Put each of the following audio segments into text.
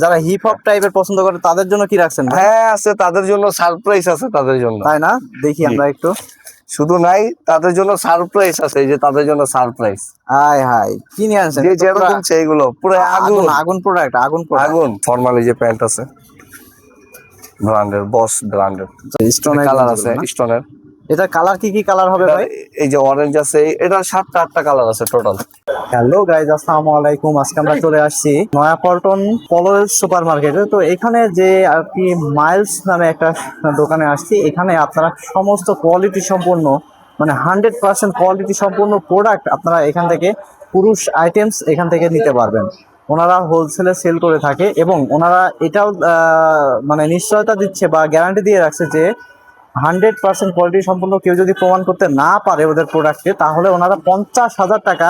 যারা hip hop টাইপের পছন্দ করে তাদের জন্য কি রাখছেন ভাই? হ্যাঁ আছে, তাদের জন্য সারপ্রাইজ আছে, তাদের জন্য। তাই না? দেখি আমরা একটু। শুধু নাই, তাদের জন্য সারপ্রাইজ আছে, এই যে তাদের জন্য সারপ্রাইজ। হাই হাই, কি নিয়ে আনছেন? যে যেরকম সেইগুলো পুরো আগুন আগুন প্রোডাক্ট, আগুন প্রোডাক্ট। আগুন। ফর্মালি যে প্যান্ট আছে ব্র্যান্ডের, বস ব্র্যান্ডের, স্টোনের কালার আছে স্টোনের। এটা কালার কি কি কালার হবে ভাই? এই যে অরেঞ্জ আছে, এটা 7টা 8টা কালার আছে টোটাল। হ্যালো গাইজ, আসসালামু আলাইকুম। আজকে আমরা চলে আসছি নয়াপল্টন পলস সুপার মার্কেটে। তো এখানে যে আর কি মাইলস নামে একটা দোকানে আসছি। এখানে আপনারা সমস্ত কোয়ালিটি সম্পন্ন, মানে 100% কোয়ালিটি সম্পন্ন প্রোডাক্ট আপনারা এখান থেকে, পুরুষ আইটেমস এখান থেকে নিতে পারবেন। ওনারা হোলসেলে সেল করে থাকে এবং ওনারা এটাও মানে নিশ্চয়তা দিচ্ছে বা গ্যারান্টি দিয়ে রাখছে যে 100% কোয়ালিটি সম্পূর্ণ কেউ যদি প্রমাণ করতে না পারে ওদের প্রোডাক্টে, তাহলে ওনারা 50,000 টাকা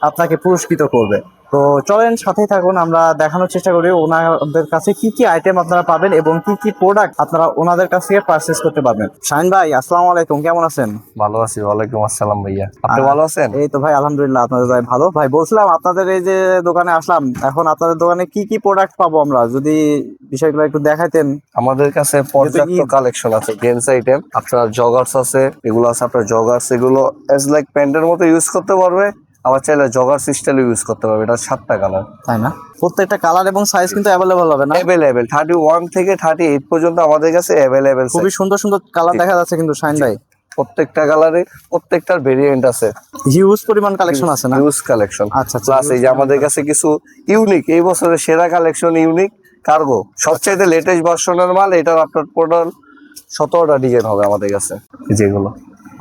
আপনাকে পুরস্কৃত করবে। তো চলেন সাথেই থাকুন, আমরা দেখানোর চেষ্টা করি ওনাদের কাছে কি কি আইটেম আপনারা পাবেন এবং কি কি প্রোডাক্ট আপনারা ওনাদের কাছ থেকে পারচেস করতে পারবেন। শাহিন ভাই, আসসালামু আলাইকুম, কেমন আছেন? ভালো আছি, ওয়ালাইকুম আসসালাম ভাইয়া, আপনি ভালো আছেন? এই তো ভাই আলহামদুলিল্লাহ, আপনাদের ভাই ভালো। ভাই বলছিলাম আপনাদের এই যে দোকানে আসলাম, এখন আপনাদের দোকানে কি কি প্রোডাক্ট পাবো আমরা, যদি বিষয়গুলো একটু দেখাইতেন। আমাদের কাছে পর্যাপ্ত কালেকশন আছে জেন্টস আইটেম। আপনার জগার্স আছে, এগুলো আছে আপনার জগার্স, এগুলো এজ লাইক প্যান্টের মতো ইউজ করতে পারবে, আবার চাইলে জগার্স স্টাইলে ইউজ করতে পারবে। এটা 7টা কালার, তাই না? প্রত্যেকটা কালার এবং সাইজ কিন্তু অ্যাভেলেবল হবে না? অ্যাভেলেবেল 31 থেকে 38 পর্যন্ত আমাদের কাছে অ্যাভেলেবেল। খুবই সুন্দর সুন্দর কালার দেখা যাচ্ছে কিন্তু শাহিন ভাই। প্রত্যেকটা কালারে প্রত্যেকটার ভেরিয়েন্ট আছে, হিউজ পরিমাণ কালেকশন আছে না? Huge collection. আচ্ছা, প্লাস এই যে আমাদের কাছে কিছু ইউনিক, এই বছরের সেরা কালেকশন ইউনিক কার্গো, সবচাইতে লেটেস্ট ভার্সনের মাল। এটার আপনার টোটাল 17টা ডিজাইন হবে আমাদের কাছে, যেগুলো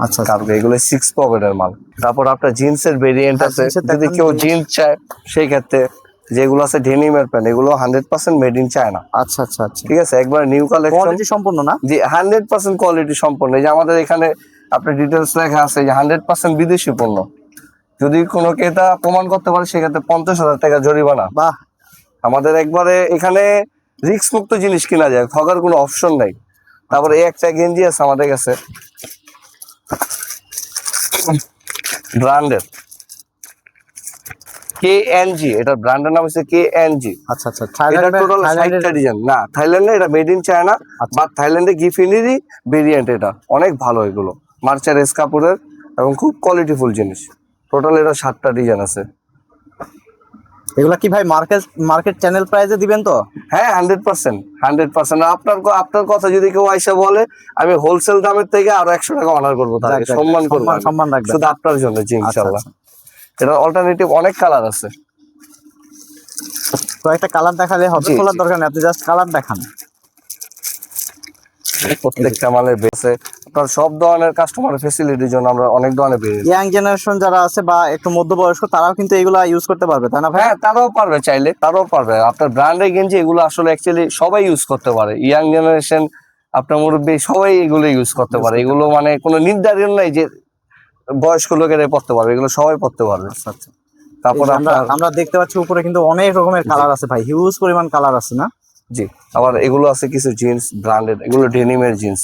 আচ্ছা কার্গো, এগুলো 6 পকেটের মাল। তারপর আপনার জিন্সের ভেরিয়েন্ট আছে, যদি কেউ জিন্স চায় সেই ক্ষেত্রে। যেগুলো আছে ডেনিমের প্যান্ট, এগুলো 100% মেড ইন চায়না। আচ্ছা আচ্ছা আচ্ছা, ঠিক আছে, একবার নিউ কালেকশন, কোয়ালিটি সম্পূর্ণ না? জি 100% কোয়ালিটি সম্পন্ন। এই যে আমাদের এখানে আপনার ডিটেলস লেখা আছে যে 100% বিদেশি পণ্য। যদি কোনো ক্রেতা প্রমাণ করতে পারে সেক্ষেত্রে 50,000 টাকা জরিমানা। বাহ, আমাদের একবারে এখানে রিস্ক মুক্ত জিনিস কিনা যায়, ঠকার কোনো অপশন নাই। তারপরে এই একটা গেঞ্জি আছে আমাদের কাছে ব্র্যান্ডের KNG, এটা ব্র্যান্ডের নাম হচ্ছে KNG। আচ্ছা আচ্ছা, এটা টোটাল 60টা ডিজাইন। না, থাইল্যান্ডে, এটা মেড ইন চায়না, বা থাইল্যান্ডে গিফিনেরই ভেরিয়েন্ট। এটা অনেক ভালো, এগুলো মার্চারেস কাপড়ের এবং খুব কোয়ালিটিফুল জিনিস। টোটাল এটা 7টা ডিজাইন আছে। এগুলা কি ভাই মার্কেট চ্যানেল প্রাইসে দিবেন তো? হ্যাঁ 100%। আপনার কথা যদি কেউ আইসা বলে, আমি হোলসেল দামের থেকে আরো 100 টাকা অনার করবো, তাকে সম্মান করবো, সম্মান রাখবেন শুধু আপনার জন্য। জি ইনশাআল্লাহ। আচ্ছা। এটা অল্টারনেটিভ অনেক কালার আছে। তো একটা কালার দেখালে হবে, খোলার দরকার নেই, আপনি জাস্ট কালার দেখান। প্রত্যেকটা মালের বেসে আপনার সব ধরনের কাস্টমার ফেসিলিটির জন্য আমরা অনেক ধরনের বেরিয়ে। ইয়াং জেনারেশন যারা আছে বা একটু মধ্যবয়স্ক, তারাও কিন্তু এগুলা ইউজ করতে পারবে, তাই না ভাই? হ্যাঁ তারাও পারবে, চাইলে তারাও পারবে। আপনার ব্র্যান্ডের গেঞ্জি এগুলো আসলে অ্যাকচুয়ালি সবাই ইউজ করতে পারে, ইয়াং জেনারেশন, আপনার মুরব্বী, সবাই এগুলো ইউজ করতে পারে। এগুলো মানে কোনো নির্ধারণ নাই যে বয়স্ক লোকেরাই পড়তে পারবে, এগুলো সবাই পড়তে পারবে। আচ্ছা। তারপর আমরা দেখতে পাচ্ছি উপরে কিন্তু অনেক রকমের কালার আছে ভাই, হিউজ পরিমাণ কালার আছে না? জি। আবার এগুলো আছে কিছু জিন্স ব্র্যান্ডেড, এগুলো ডেনিমের জিন্স,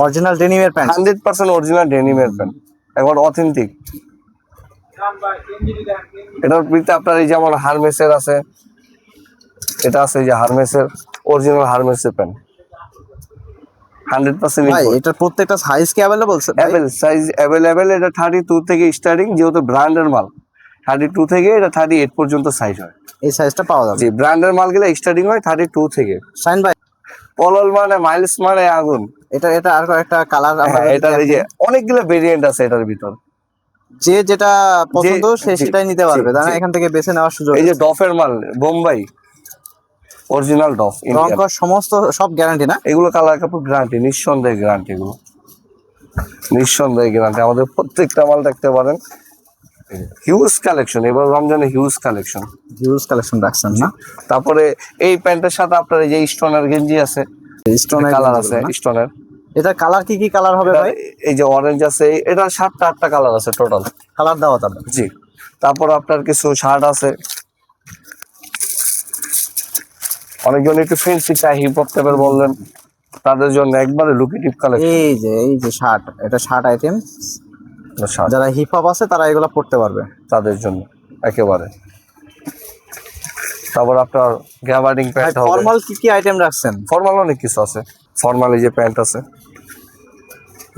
অরিজিনাল ডেনিমের প্যান্ট, 100% অরিজিনাল ডেনিমের প্যান্ট, একবার অথেন্টিক। এটার ভিতরে আপনার এই যেমন হারমেসের আছে, এটা আছে যে হারমেসের অরিজিনাল হারমেসের প্যান্ট 100%। ভাই এটার প্রত্যেকটা সাইজ কি अवेलेबल? Size available. এটা 32 থেকে স্টার্টিং, যেহেতু ব্র্যান্ডের মাল 32 থেকে এটা 38 পর্যন্ত সাইজ হয়। এই সাইজটা পাওয়া যাবে? জি, ব্র্যান্ডের মালগুলো স্টার্টিং হয় 32 থেকে। শাইন ভাই, পলল মানে মাইলস মানে আগুন। এটা আর একটা কালার আমরা এটার এই যে অনেকগুলো ভেরিয়েন্ট আছে এটার ভিতর, যে যেটা পছন্দ সে সেটাই নিতে পারবে, তাই না? এখান থেকে বেছে নেওয়ার সুযোগ। এই যে ডফের মাল, বোম্বাই অরিজিনাল ডফ, রং কস সমস্ত সব গ্যারান্টি না? এগুলো কালার কাপড় গ্যারান্টি, নিঃসন্দেহে গ্যারান্টি, এগুলো নিঃসন্দেহে গ্যারান্টি। আমাদের প্রত্যেকটা মাল দেখতে পারেন, হিউজ কালেকশন। এবার রমজানে হিউজ কালেকশন রাখছেন না? তারপরে এই প্যান্টের সাথে আপনার এই যে স্টোনের গেঞ্জি আছে, স্টোনের কালার আছে স্টোনের। এটা কালার কি কি কালার হবে ভাই? এই যে অরেঞ্জ আছে, এটা 7টা 8টা কালার আছে টোটাল, কালার দেওয়া যাবে? জি। তারপর আপনার কিছু শার্ট আছে, অনেকজন একটু ফ্যান্সি চাই, হিপ হপ টাইপের বললেন, তাদের জন্য একবারে লুকেটিভ কালেকশন। এই যে শার্ট, এটা শার্ট আইটেম, যারা হিপ হপ আছে তারা এগুলো পড়তে পারবে, তাদের জন্য একেবারে। তারপর আপনার গ্যাবার্ডিং প্যান্ট হবে। ফর্মাল কি আইটেম রাখছেন? ফর্মাল অনেক কিছু আছে, ফর্মাল এই যে প্যান্ট আছে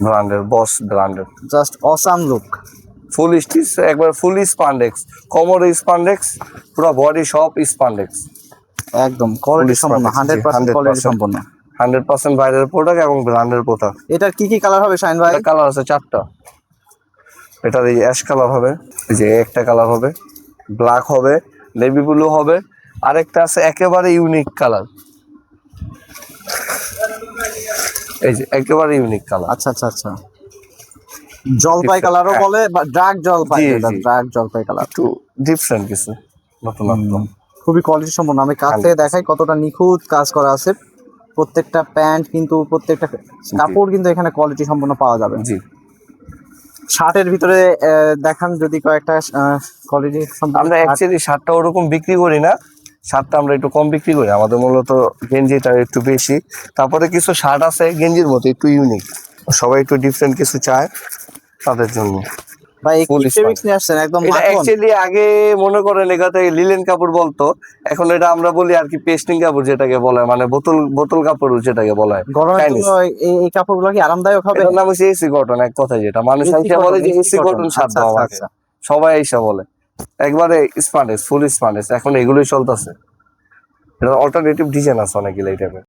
ব্র্যান্ডের, বস ব্র্যান্ডের, জাস্ট অসাম লুক। ফুল স্টিচ, একবার ফুল স্পান্ডেক্স, কোমর স্পান্ডেক্স, পুরো বডি সব স্পান্ডেক্স, একদম কোয়ালিটি সম্পন্ন, 100% কোয়ালিটি সম্পন্ন, 100% বাইরের প্রোডাক্ট এবং ব্র্যান্ডের প্রোডাক্ট। এটার কি কালার হবে শাইন ভাই? কালার আছে 4টা। এটার এই অ্যাশ কালার হবে, এই যে একটা কালার হবে, ব্ল্যাক হবে, নেভি ব্লু হবে, আরেকটা আছে একেবারে ইউনিক কালার, এই যে একেবারে ইউনিক কালার। আচ্ছা আচ্ছা আচ্ছা, জলপাই কালারও বলে বা ডার্ক জলপাই, এটা ডার্ক জলপাই কালার, একটু ডিফারেন্ট কিছু, নতুনত্ব। খুবই কোয়ালিটি সম্পন্ন। আমি কাছ থেকে দেখাই কতটা নিখুঁত কাজ করা আছে। প্রত্যেকটা প্যান্ট কিন্তু, প্রত্যেকটা কাপড় কিন্তু এখানে কোয়ালিটি সম্পন্ন পাওয়া যাবে। জি, শার্টের ভিতরে দেখান যদি কয়েকটা কোয়ালিটি সম্পন্ন। আমরা অ্যাকচুয়ালি শার্টটা ওরকম বিক্রি করি না, শার্টটা আমরা একটু কম বিক্রি করি, আমাদের মূলত গেঞ্জিটা একটু বেশি। তারপরে কিছু শার্ট আছে গেঞ্জির মতো একটু ইউনিক, সবাই একটু ডিফারেন্ট কিছু চায়, তাদের জন্য। ভাই Full ফেব্রিক্স নিয়ে আসছেন একদম এটা মাখন। অ্যাকচুয়ালি আগে মনে করেন এটাতে লিলেন কাপড় বলতো, এখন এটা আমরা বলি আর কি পেস্টিং কাপড় যেটাকে বলা হয়, মানে বোতল বোতল কাপড় যেটাকে বলা হয়। গরমের Chinese। জন্য এই কাপড়গুলো কি আরামদায়ক হবে? এটার নাম হচ্ছে এসি কটন, এক কথা যেটা মানুষ AC এসে বলে যে cotton, এসি কটন শার্ট আচ্ছা, দাও আচ্ছা, আমাকে, আচ্ছা। সবাই এসে বলে। একবারে স্পান্ডেক্স, ফুল স্পান্ডেক্স, এখন এগুলোই চলতেছে। এটা অল্টারনেটিভ ডিজাইন আছে অনেকগুলো এই টাইপের।